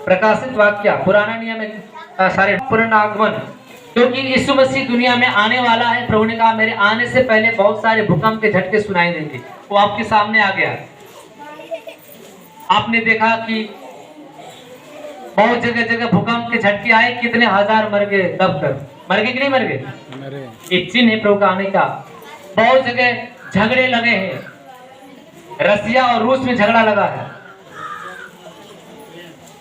प्रकाशित वाक्य पुराना नियम में सारे पुनरागमन, क्योंकि यीशु मसीह दुनिया में आने वाला है। प्रभु ने कहा मेरे आने से पहले बहुत सारे भूकंप के झटके सुनाई देंगे। वो आपके सामने आ गया। आपने देखा कि बहुत जगह जगह भूकंप के झटके आए, कितने हजार मर गए, दब कर मर गए कि नहीं मर गए? एक चिन्ह है प्रभु का आने का। बहुत जगह झगड़े लगे हैं, रसिया और रूस में झगड़ा लगा है।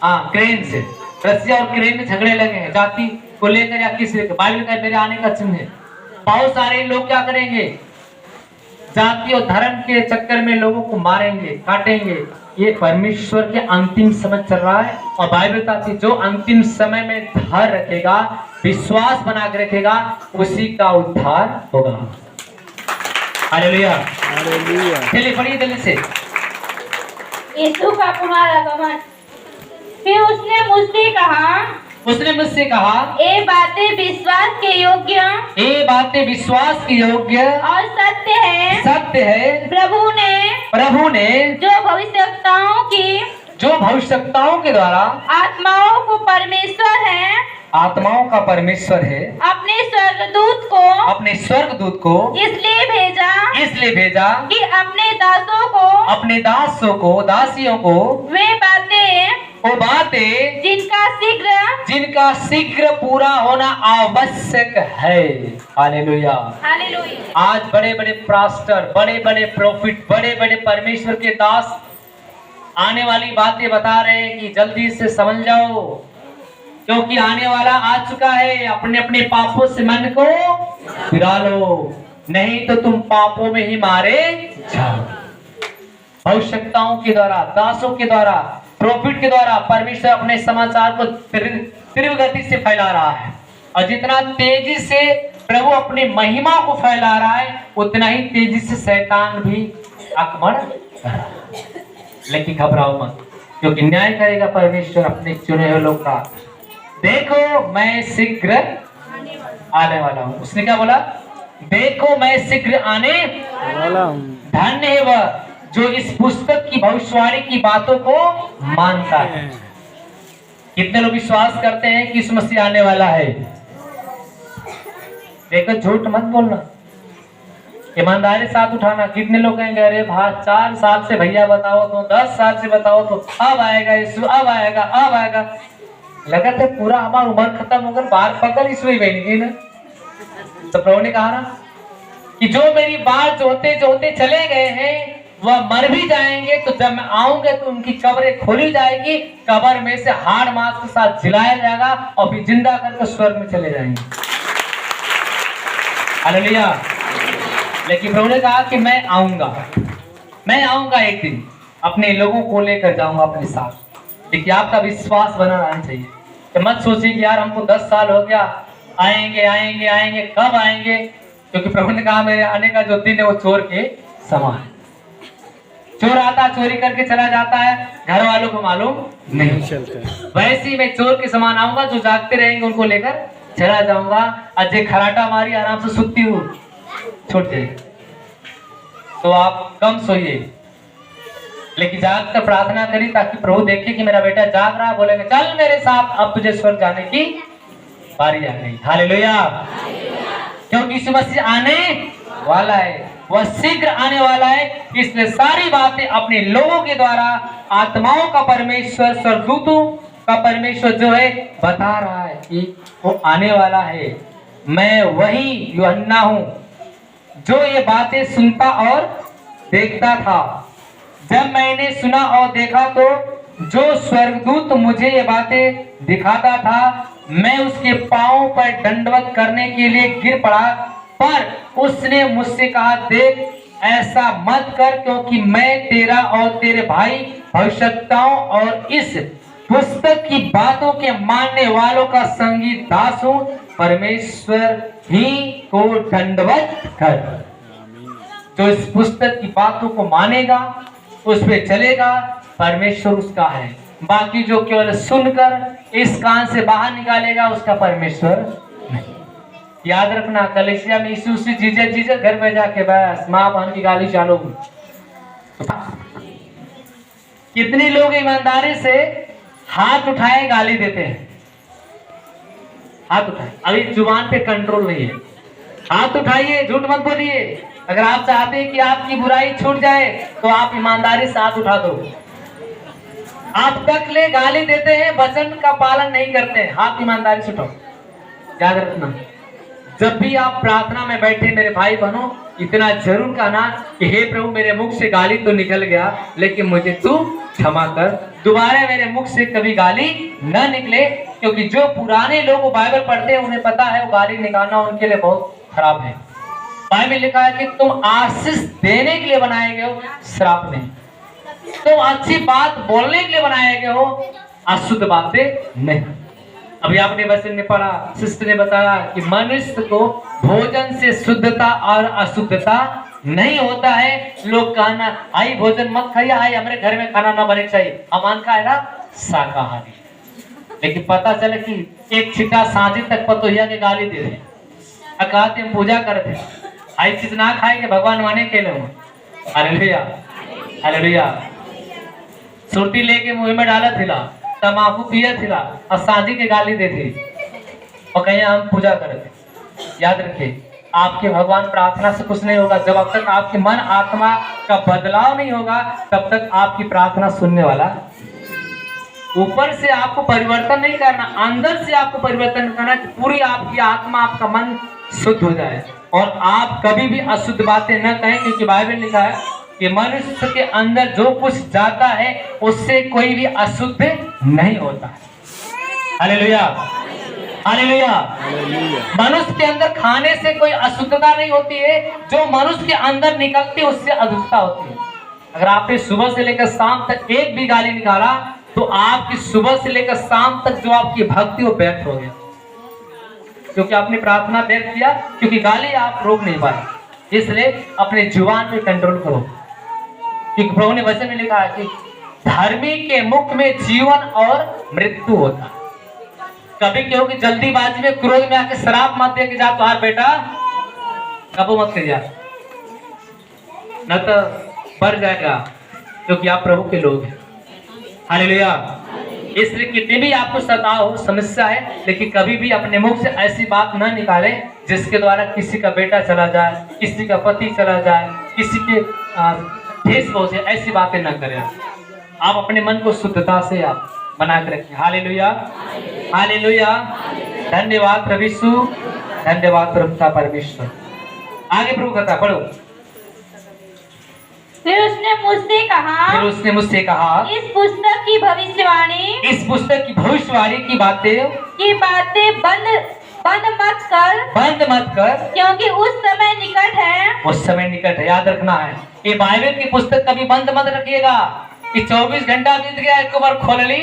हाँ, क्रेन से रसिया और क्रेन में झगड़े लगे हैं, जाति को लेकर या किसी लेकर। बाइबल का मेरे आने का चिन्ह है। बहुत सारे लोग क्या करेंगे, जाति और धर्म के चक्कर में लोगों को मारेंगे, काटेंगे। ये परमेश्वर के अंतिम समय चल रहा है। और बाइबल बताती है जो अंतिम समय में धैर्य रखेगा, विश्वास बना के रखेगा, उसी का उद्धार होगा। Hallelujah, hallelujah. चलिए पढ़िए जल्दी से। यीशु का पुनरागमन। फिर उसने मुझसे कहा ये बातें विश्वास के योग्य, ये बातें विश्वास के योग्य और सत्य है। प्रभु ने जो भविष्यवक्ताओं के द्वारा आत्माओं का परमेश्वर है अपने स्वर्गदूत को इसलिए भेजा कि अपने दासों को दासियों को वो बातें जिनका शीघ्र पूरा होना आवश्यक है। Hallelujah, hallelujah. आज बड़े बड़े पास्टर, बड़े बड़े प्रोफिट, बड़े बड़े परमेश्वर के दास आने वाली बातें बता रहे हैं कि जल्दी से समझ जाओ, क्योंकि आने वाला आ चुका है। अपने अपने पापों से मन को फिरा लो, नहीं तो तुम पापों में ही मारे जाओ। आवश्यकताओं के द्वारा, दासों के द्वारा, प्रॉफिट के द्वारा परमेश्वर अपने समाचार को तीव्र गति से फैला रहा है। और जितना तेजी से प्रभु अपनी महिमा को फैला रहा है, उतना ही तेजी से शैतान भी आक्रमण कर रहा है। लेकिन घबराओ मत, क्योंकि न्याय करेगा परमेश्वर अपने चुने हुए लोग का। देखो मैं शीघ्र आने वाला हूँ। उसने क्या बोला? देखो मैं शीघ्र आने वाला हूँ। धन्य है वह जो इस पुस्तक की भविष्यवाणी की बातों को मानता है। कितने लोग विश्वास करते हैं कि यीशु मसीह आने वाला है? देखो झूठ मत बोलना, ईमानदारी साथ उठाना। कितने लोग कहेंगे अरे भाई 4 साल से भैया बताओ तो, 10 साल से बताओ तो, अब आएगा यीशु, अब आएगा। लगा था पूरा हमारा उम्र खत्म होकर बाहर पकड़ यीशु ही बनेगी ना। तो प्रभु ने कहा ना कि जो मेरी बात जोते चले गए हैं वह मर भी जाएंगे, तो जब मैं आऊंगा तो उनकी कब्रें खोली जाएगी, कब्र में से हाड़ मांस के साथ जिलाया जाएगा और फिर जिंदा करके स्वर्ग में चले जाएंगे। हालेलुया। लेकिन प्रभु ने कहा कि मैं आऊंगा एक दिन, अपने लोगों को लेकर जाऊंगा अपने साथ। लेकिन आपका विश्वास बना रहना चाहिए। तो मत सोचिए कि यार हमको 10 साल हो गया, आएंगे, कब आएंगे? क्योंकि प्रभु ने कहा मेरे आने का जो दिन है वो चोर के समान। चोर आता चोरी करके चला जाता है, घर वालों को मालूम नहीं चलता। वैसे ही मैं चोर के समान आऊंगा, जो जागते रहेंगे उनको लेकर चला जाऊंगा। अजय खराटा मारी आराम से सुत्ती हूँ छोड़ जाए, तो आप कम सोइए, लेकिन जाग कर प्रार्थना करी ताकि प्रभु देखे कि मेरा बेटा जाग रहा, बोलेंगे चल मेरे साथ, अब तुझे स्वर्ग जाने की बारी आ गई। हालेलुया। क्योंकि यीशु मसीह आने वाला है, वह शीघ्र आने वाला है। इसलिए सारी बातें अपने लोगों के द्वारा आत्माओं का परमेश्वर, स्वर्गदूतों का परमेश्वर जो है बता रहा है कि वो आने वाला है। मैं वही यूहन्ना हूँ जो ये बातें सुनता और देखता था। जब मैंने सुना और देखा तो जो स्वर्गदूत मुझे ये बातें दिखाता था, मैं उसके पांव पर दंडवत करने के लिए गिर पड़ा, पर उसने मुझसे कहा देख ऐसा मत कर, क्योंकि मैं तेरा और तेरे भाई भविष्यवक्ताओं और इस पुस्तक की बातों के मानने वालों का संगी दास हूं। परमेश्वर ही को दंडवत कर। जो इस पुस्तक की बातों को मानेगा, उस पे चलेगा, परमेश्वर उसका है। बाकी जो केवल सुनकर इस कान से बाहर निकालेगा, उसका परमेश्वर नहीं। याद रखना, कलीसिया में यीशु से जीजस घर में जाके बस माँ बहन की गाली चालू। कितने लोग ईमानदारी से हाथ उठाए गाली देते हैं, हाथ उठाए, अभी जुबान पे कंट्रोल नहीं है, हाथ उठाइए, झूठ मत बोलिए। अगर आप चाहते हैं कि आपकी बुराई छूट जाए तो आप ईमानदारी से हाथ उठा दो। आप तक ले गाली देते हैं, वचन का पालन नहीं करते हैं, हाथ ईमानदारी से उठाओ। याद रखना, जब भी आप प्रार्थना में बैठे मेरे भाई बहनों, इतना जरूर कहना कि हे प्रभु मेरे मुख से गाली तो निकल गया, लेकिन मुझे तू क्षमा कर, दोबारा मेरे मुख से कभी गाली न निकले। क्योंकि जो पुराने लोग बाइबल पढ़ते हैं उन्हें पता है वो गाली निकालना उनके लिए बहुत खराब है। बाइबल लिखा है कि तुम आशीष देने के लिए बनाए गए हो, श्राप नहीं। तुम अच्छी बात बोलने के लिए बनाए गए हो, अशुद्ध बातें नहीं। अभी आपने वचन में पढ़ा, सिस्टर ने बताया कि मनुष्य को भोजन से शुद्धता और अशुद्धता नहीं होता है। लोग कहना आई भोजन मत खाइए, आई हमारे घर में खाना ना बने चाहिए, हम का है ना शाकाहारी। लेकिन पता चले कि एक छिटा सांझी तक पतोहिया के गाली दे रहे, कहते हम पूजा करते, आई चीज ना खाएंगे भगवान माने के लिए। Hallelujah hallelujah. सुरती लेके मुंह में डाला थिला, तमाकू पिया थिला और सांझी के गाली देते और कहीं हम पूजा करते। याद रखिए, आपके भगवान प्रार्थना से कुछ नहीं होगा। जब अब तक आपके मन आत्मा का बदलाव नहीं होगा तब तक आपकी प्रार्थना सुनने वाला। ऊपर से आपको परिवर्तन नहीं करना, अंदर से आपको परिवर्तन करना कि पूरी आपकी आत्मा आपका मन शुद्ध हो जाए और आप कभी भी अशुद्ध बातें न कहें। क्योंकि बाइबल लिखा है कि मनुष्य के अंदर जो कुछ जाता है उससे कोई भी अशुद्ध नहीं होता। Hallelujah hallelujah. मनुष्य के अंदर खाने से कोई अशुद्धता नहीं होती है, जो मनुष्य के अंदर निकलती है उससे अशुद्धता होती है। अगर आपने सुबह से लेकर शाम तक एक भी गाली निकाला तो आपकी सुबह से लेकर शाम तक जो आपकी भक्ति वो व्यर्थ हो गया, क्योंकि आपने प्रार्थना व्यर्थ किया। क्योंकि गाली आप रोक नहीं पाए, इसलिए अपने जुबान पे कंट्रोल करो। क्योंकि प्रभु ने वचन में लिखा है कि धर्मी के मुख में जीवन और मृत्यु होता है। कभी क्यों कि जल्दीबाजी में क्रोध में आके शराब मत दे के जा तुम्हारा बेटा कबो मत कर जा, न तो बढ़ जाएगा, क्योंकि आप प्रभु के लोग हैं। हालेलुया। इसलिए कितनी भी आपको सताव हो, समस्या है, लेकिन कभी भी अपने मुख से ऐसी बात न निकाले जिसके द्वारा किसी का बेटा चला जाए, किसी का पति चला जाए, किसी के ठेस पहुंचे, ऐसी बातें न करें। आप अपने मन को शुद्धता से आप बना के रखें। Hallelujah hallelujah. धन्यवाद प्रभु यीशु, धन्यवाद प्रभु का परमेश्वर। आगे प्रभु कथा पढ़ो। फिर उसने मुझसे कहा इस पुस्तक की भविष्यवाणी की बातें बंद मत कर क्योंकि उस समय निकट है। याद रखना है, ये बाइबल की पुस्तक कभी बंद मत रखिएगा कि 24 घंटा बीत गया एक बार खोल ली।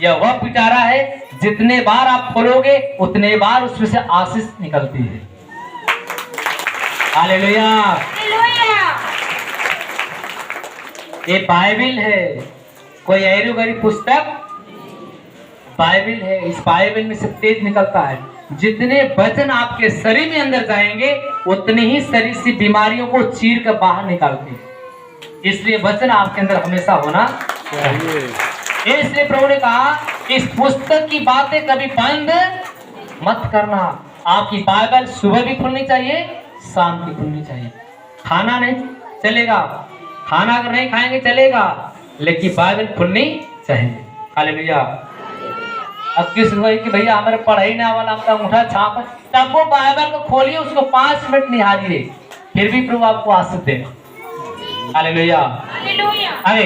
यह वह पिटारा है, जितने बार आप खोलोगे उतने बार उसमें से आशीष निकलती है। हालेलुया। ये बाइबल है, कोई ऐरू गरी पुस्तक बाइबल है। इस बाइबल में से तेज निकलता है। जितने वचन आपके शरीर में अंदर जाएंगे उतने ही शरीर से बीमारियों को चीर कर बाहर निकालते हैं। इसलिए वचन आपके अंदर हमेशा होना चाहिए। इसलिए प्रभु ने कहा इस पुस्तक की बातें कभी बंद मत करना। आपकी बाइबल सुबह भी खुलनी चाहिए, शाम की खुलनी चाहिए। खाना नहीं चलेगा, खाना अगर नहीं खाएंगे चलेगा, लेकिन बाइबल खुलनी चाहिए। हालेलुया। अब किस हुआ कि भैया हमारे पढ़ाई ना वाला आपका अंगूठा छाप, तब वो बाइबल को खोलिए, उसको 5 मिनट निहारिए, फिर भी प्रभु आपको आशीष देगा। Hallelujah hallelujah. अरे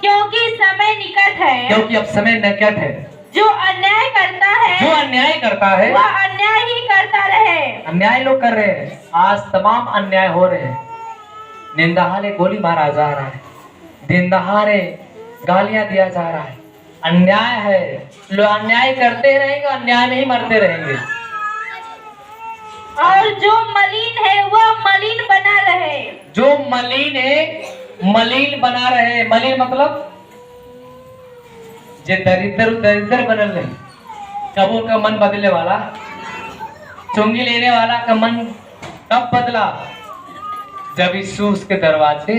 क्योंकि समय निकट है, क्योंकि अब समय निकट है। जो अन्याय करता है वह अन्याय ही करता रहे। अन्याय लोग कर रहे हैं, आज तमाम अन्याय हो रहे हैं। निंदहारे गोली मारा जा रहा है, दिन दहाड़े गालियां दिया जा रहा है। अन्याय है, लोग अन्याय करते रहेंगे, अन्याय में ही मरते रहेंगे। और जो मलिन है वह मलिन बना रहे। जो मलिन है मलिन बना रहे। मलिन मतलब जे दरिद्र बनल नहीं, कबो का मन बदले वाला, चुंगी लेने वाला का मन कब बदला, जब यीशु उसके दरवाजे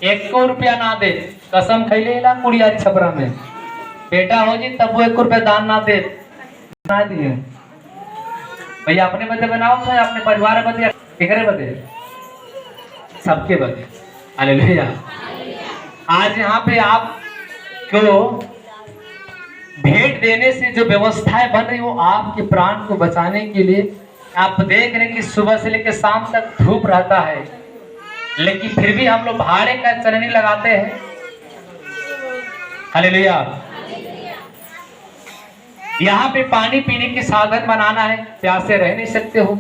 1 रुपया ना दे, कसम खैले ला कुड़ियारी छपरा में बेटा हो जी तब वो 1 रुपया दान ना दे, ना दिए भैया। अपने बदे बनाओ तो अपने परिवार बदे, फिक्रे बदे, सबके बदे। हालेलुया। आज यहाँ पे आपको भेंट देने से जो व्यवस्थाएं बन रही वो आपके प्राण को बचाने के लिए। आप देख रहे हैं कि सुबह से लेकर शाम तक धूप रहता है, लेकिन फिर भी हम लोग भाड़े का चलनी लगाते हैं। हालेलुया। यहाँ पे पानी पीने की साधन बनाना है, प्यासे रह नहीं सकते हो।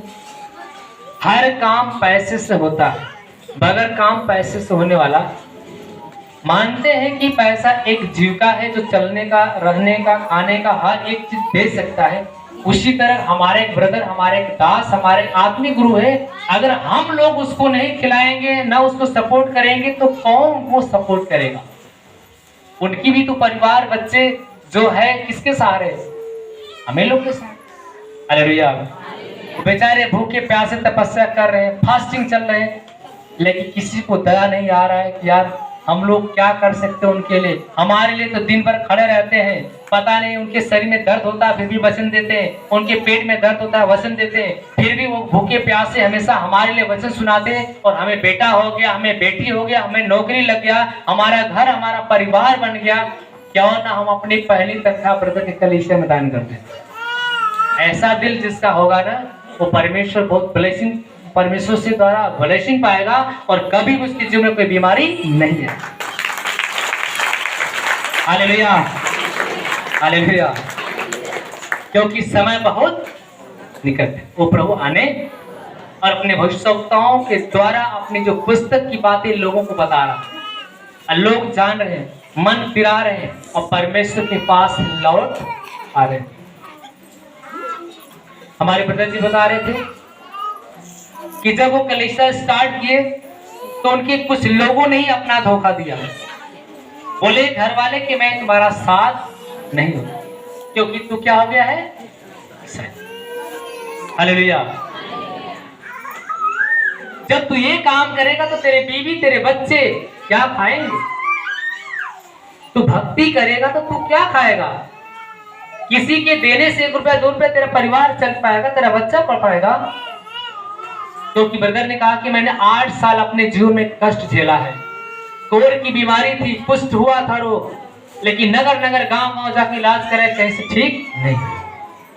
हर काम पैसे से होता है, बगैर काम पैसे से होने वाला। मानते हैं कि पैसा एक जीविका है जो चलने का, रहने का, खाने का हर एक चीज दे सकता है। उसी तरह हमारे एक ब्रदर, हमारे एक दास, हमारे आत्मिक गुरु है। अगर हम लोग उसको नहीं खिलाएंगे, ना उसको सपोर्ट करेंगे, तो कौन उनको सपोर्ट करेगा? उनकी भी तो परिवार, बच्चे जो है किसके सहारे? हमें लोग के सहारे। हालेलुया। बेचारे भूखे प्यासे तपस्या कर रहे हैं, फास्टिंग चल रहे हैं, लेकिन किसी को दया नहीं आ रहा है कि यार हम लोग क्या कर सकते हैं उनके लिए। हमारे लिए तो दिन भर खड़े रहते हैं, पता नहीं उनके शरीर में दर्द होता है फिर भी वचन देते हैं, उनके पेट में दर्द होता है वचन देते हैं, फिर भी वो भूखे प्यासे हमेशा हमारे लिए वचन सुनाते हैं। और हमें बेटा हो गया, हमें बेटी हो गया, हमें नौकरी लग गया, हमारा घर, हमारा परिवार बन गया, क्यों ना हम अपनी पहली तनख्वाह ब्रदर के कलीसिया में दान कर दें। ऐसा दिल जिसका होगा ना, वो परमेश्वर बहुत ब्लेसिंग, परमेश्वर से द्वारा ब्लेसिंग पाएगा और कभी भी उसके जीवन में कोई बीमारी नहीं है। Hallelujah, hallelujah. क्योंकि समय बहुत निकट है, वो प्रभु आने और अपने भविष्यवक्ताओं के द्वारा अपनी जो पुस्तक की बातें लोगों को बता रहा है। लोग जान रहे हैं, मन फिरा रहे हैं और परमेश्वर के पास लौट आ रहे हैं। हमारे ब्रदर जी बता रहे थे कि जब वो कलीसिया स्टार्ट किए तो उनके कुछ लोगों ने ही अपना धोखा दिया। बोले घर वाले कि मैं तुम्हारा साथ नहीं हूं, क्योंकि तू क्या हो गया है? हालेलुया। जब तू ये काम करेगा तो तेरे बीवी, तेरे बच्चे क्या खाएंगे? तू भक्ति करेगा तो तू क्या खाएगा? किसी के देने से 1 रुपया 2 रुपया तेरा परिवार चल पाएगा, तेरा बच्चा पढ़ पाएगा? क्योंकि ब्रदर ने कहा कि मैंने 8 साल अपने जीवन में कष्ट झेला है। कोर की बीमारी थी, पुष्ट हुआ था रोग, लेकिन नगर नगर गांव गांव जाके इलाज करे, कहीं से ठीक नहीं।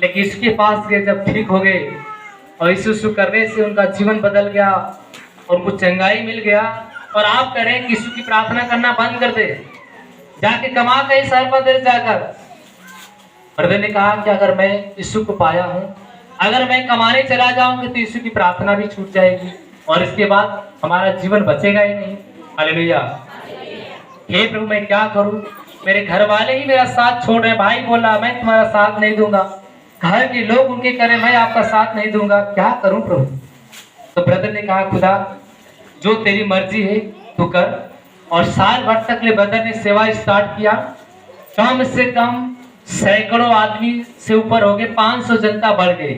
लेकिन इसके पास गए, जब ठीक हो गए और यीशु करने से उनका जीवन बदल गया और उनको चंगाई मिल गया। और आप करें कि यीशु की प्रार्थना करना बंद कर दे, जाके कमा कहीं शहर पर देर जाकर। ब्रदर ने कहा कि अगर मैं यीशु को पाया हूं, अगर मैं कमाने चला जाऊंगी तो यीशु की प्रार्थना भी छूट जाएगी और इसके बाद हमारा जीवन बचेगा ही नहीं। हालेलुया। हे प्रभु मैं क्या करूं? मेरे घर वाले ही मेरा साथ छोड़ रहे। भाई बोला मैं तुम्हारा साथ नहीं दूंगा, घर के लोग उनके करें मैं आपका साथ नहीं दूंगा, क्या करूं प्रभु? तो ब्रदर ने कहा खुदा जो तेरी मर्जी है तू कर। और साल भर तक ले ब्रदर ने सेवा स्टार्ट किया। कम से कम सैकड़ों आदमी से ऊपर हो गए, 500 जनता बढ़ गई।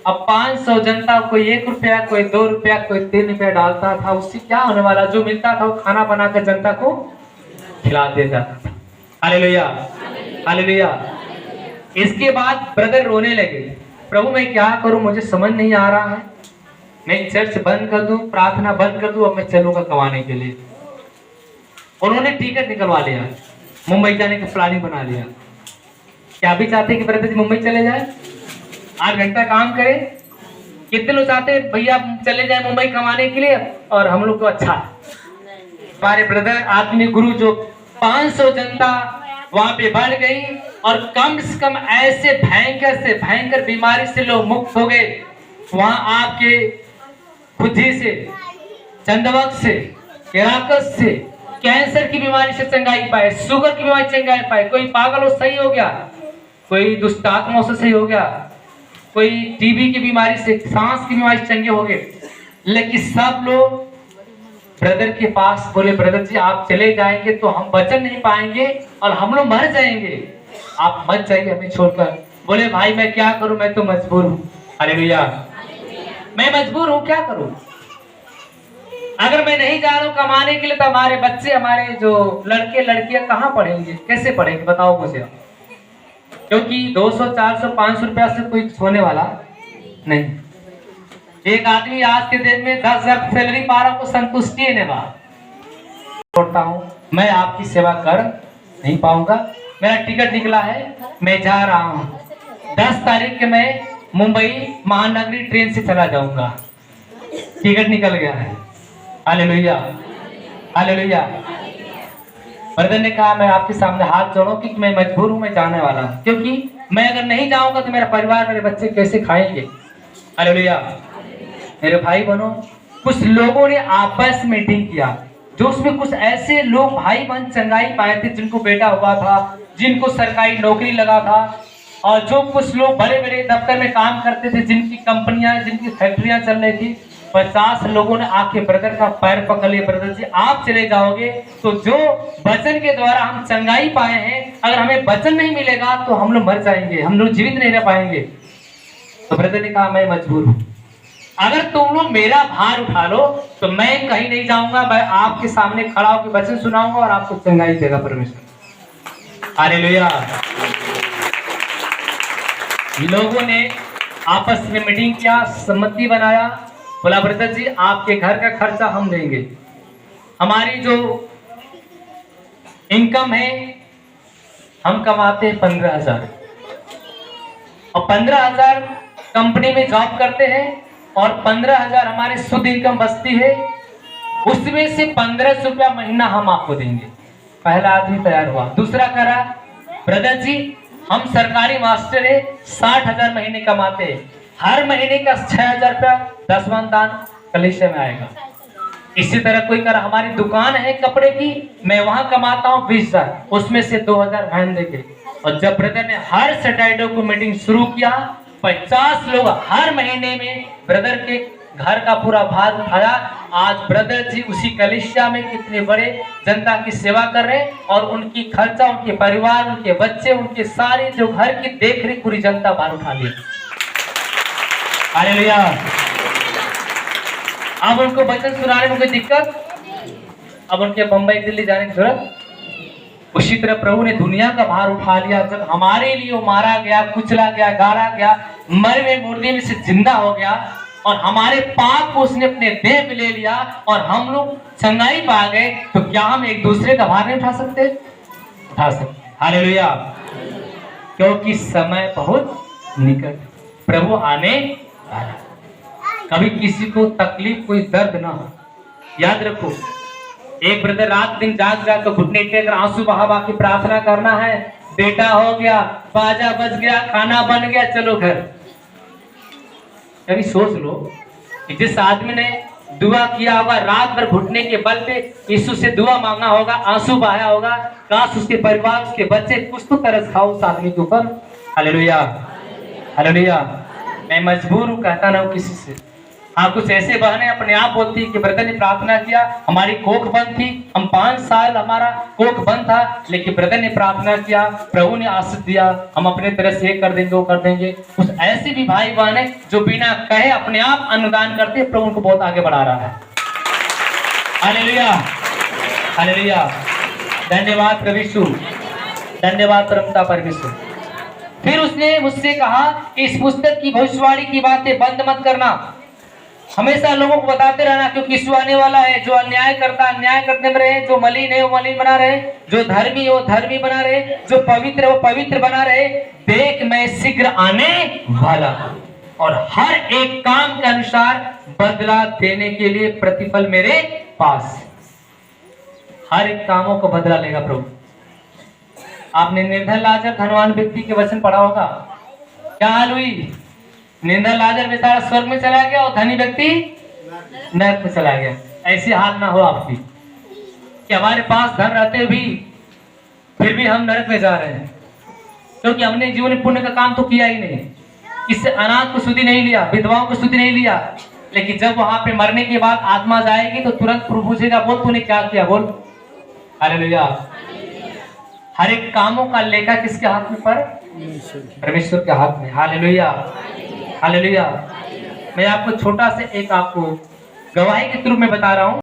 अब 500 जनता, कोई 1 रुपया, कोई 2 रुपया, कोई 3 रुपया डालता था, उससे क्या होने वाला? जो मिलता था वो खाना बनाकर जनता को खिला देता था। Hallelujah, hallelujah. इसके बाद ब्रदर रोने लगे, प्रभु मैं क्या करूं, मुझे समझ नहीं आ रहा है। मैं चर्च बंद कर दूं, प्रार्थना बंद कर दूं, अब मैं चलूंगा कमाने के लिए। उन्होंने टिकट निकलवा लिया, मुंबई जाने का प्लानिंग बना लिया। क्या भी चाहते कि ब्रदर जी मुंबई चले जाए, 8 घंटा काम करें? कितने लोग चाहते भैया चले जाए मुंबई कमाने के लिए? और हम लोग तो अच्छा हमारे ब्रदर आत्मिक गुरु जो 500 जनता वहां पे बढ़ गई और कम से कम ऐसे भयंकर से भयंकर बीमारी से लोग मुक्त हो गए। वहां आपके खुदी से, चंदवक से, केराकस से, कैंसर की बीमारी से चंगाई पाए, शुगर की बीमारी चंगाई पाए, कोई पागल हो सही हो गया, कोई दुष्ट आत्माओं से सही हो गया, कोई टीबी की बीमारी से, सांस की बीमारी से चंगे हो गए। लेकिन सब लोग ब्रदर के पास बोले ब्रदर जी आप चले जाएंगे तो हम बचन नहीं पाएंगे और हम लोग मर जाएंगे, आप मत जाइए हमें छोड़कर। बोले भाई मैं क्या करूं, मैं तो मजबूर हूं। हालेलुया, मैं मजबूर हूं, क्या करूं? अगर मैं नहीं जा रहा हूँ कमाने के लिए तो हमारे बच्चे, हमारे जो लड़के लड़कियां कहाँ पढ़ेंगे, कैसे पढ़ेंगे बताओ मुझे। क्योंकि 200 400 500 रुपया से कोई होने वाला नहीं। एक आदमी आज के दिन में 10,000 सैलरी पा रहा को संतुष्टि है ना, छोड़ता हूँ मैं आपकी सेवा कर नहीं पाऊंगा। मेरा टिकट निकला है, मैं जा रहा हूँ 10 तारीख के मैं मुंबई महानगरी ट्रेन से चला जाऊंगा। टिकट निकल गया है। Hallelujah, hallelujah. ब्रदर ने कहा मैं आपके सामने हाथ जोड़ूं कि मैं मजबूर हूं, मैं जाने वाला हूं, क्योंकि मैं अगर नहीं जाऊंगा तो मेरा परिवार, मेरे बच्चे कैसे खाएंगे। हालेलुया। मेरे भाई बहनों, कुछ लोगों ने आपस में मीटिंग किया, जो उसमें कुछ ऐसे लोग भाई बहन चंगाई पाए थे, जिनको बेटा हुआ था, जिनको सरकारी नौकरी लगा था, और जो कुछ लोग बड़े बड़े दफ्तर में काम करते थे, जिनकी कंपनियां, जिनकी फैक्ट्रियां चल रही थी। 50 लोगों ने आके ब्रदर का पैर पकड़ लिया, ब्रदर जी आप चले जाओगे तो जो वचन के द्वारा हम चंगाई पाए हैं, अगर हमें वचन नहीं मिलेगा तो हम लोग मर जाएंगे, हम लोग जीवित नहीं रह पाएंगे। तो ब्रदर ने कहा मैं मजबूर हूं, अगर तुम लोग मेरा भार उठा लो तो मैं कहीं नहीं जाऊंगा, मैं आपके सामने खड़ा होकर वचन सुनाऊंगा और आपको चंगाई देगा परमेश्वर। हालेलुया। लोगों ने आपस में मीटिंग किया, सम्मति बनाया, बोला ब्रदर जी आपके घर का खर्चा हम देंगे, हमारी जो इनकम है हम कमाते हैं 15,000 और 15,000 कंपनी में जॉब करते हैं और 15,000 हमारी शुद्ध इनकम बचती है, उसमें से 1500 रुपया महीना हम आपको देंगे। पहला आदमी तैयार हुआ। दूसरा करा ब्रदर जी हम सरकारी मास्टर है, 60,000 महीने कमाते हैं, हर महीने का 6,000 रुपया 10वां दान कलीसिया में आएगा। इसी तरह कोई कर हमारी दुकान है कपड़े की, मैं वहां कमाता हूँ 20,000, उसमें से 2,000 बहन देंगे। और जब ब्रदर ने हर सैटरडे को मीटिंग शुरू किया, 50 लोग हर महीने में ब्रदर के घर का पूरा भार उठाया। आज ब्रदर जी उसी कलीसिया में कितने बड़े जनता की सेवा कर रहे हैं और उनकी खर्चा, उनके परिवार, उनके बच्चे, उनके सारे जो घर की देख रेख पूरी जनता भार उठा ली। हालेलुया। अब उनको वचन सुनाने में कोई दिक्कत, अब उनके बंबई दिल्ली जाने की जरूरत। उसी तरह प्रभु ने दुनिया का भार उठा लिया। जब हमारे लिए वो मारा गया, कुचला गया, गाड़ा गया, मरे हुए मुर्दे में से जिंदा हो गया और हमारे पाप को उसने अपने देह में ले लिया और हम लोग चंगाई पा गए, तो क्या हम एक दूसरे का भार नहीं उठा सकते? उठा सकते। हालेलुया। क्योंकि समय बहुत निकट, प्रभु आने वाला। कभी किसी को तकलीफ, कोई दर्द ना हो, याद रखो। एक ब्रदर रात दिन जाग जाग कर घुटने टेक आंसू बहा बहा के प्रार्थना करना है, बेटा हो गया, बाजा बज गया, खाना बन गया, चलो घर। कभी सोच लो कि जिस आदमी ने दुआ किया होगा, रात भर घुटने के बल पे यीशु से दुआ मांगा होगा, आंसू बहाया होगा, काश उसके परिवार, उसके बच्चे कुछ तो तरस खाओ उस आदमी के ऊपर। Hallelujah, hallelujah. मैं मजबूर हूँ, कहता ना हूँ किसी से। हाँ, कुछ ऐसे बहने अपने आप बोलती कि ब्रदर ने प्रार्थना किया, हमारी कोख बंद थी, हम 5 साल हमारा कोख बंद था, लेकिन ब्रदर ने प्रार्थना किया, प्रभु ने आशीष दिया, हम अपने तरह से ये कर देंगे, वो कर देंगे। कुछ ऐसे भी भाई बहन है जो बिना कहे अपने आप अनुदान करते, प्रभु उनको बहुत आगे बढ़ा रहा है। Hallelujah, hallelujah. धन्यवाद प्रभु यीशु, धन्यवाद परमपिता परमेश्वर। फिर उसने मुझसे कहा कि इस पुस्तक की भविष्यवाणी की बातें बंद मत करना, हमेशा लोगों को बताते रहना, क्योंकि यीशु आने वाला है। जो अन्याय करता अन्याय करने में रहे, जो मलिन है वो मलिन बना रहे, जो धर्मी है वो धर्मी बना रहे, जो पवित्र है वो पवित्र बना रहे। देख मैं शीघ्र आने वाला और हर एक काम के अनुसार बदला देने के लिए प्रतिफल मेरे पास। हर एक कामों को बदला लेगा प्रभु। आपने निर्धन लाजर धनवान व्यक्ति के वचन पढ़ा होगा, क्या हाल हुई? निर्धन लाजर बेचारा स्वर्ग में चला गया और धनी व्यक्ति नरक में चला गया। ऐसी हाल ना हो आपकी कि हमारे पास धन रहते भी फिर भी हम नरक में जा रहे हैं, क्योंकि हमने जीवन में पुण्य का काम तो किया ही नहीं। इससे अनाथ को सुधि नहीं लिया, विधवाओं को सुधि नहीं लिया, लेकिन जब वहां पे मरने के बाद आत्मा जाएगी तो तुरंत प्रभु पूछेगा, बोल तूने क्या किया, बोल। हालेलुया। हर एक कामों का लेखा किसके हाथ में? पर परमेश्वर के हाथ में। Hallelujah, hallelujah. मैं आपको छोटा से एक आपको गवाही के रूप में बता रहा हूं।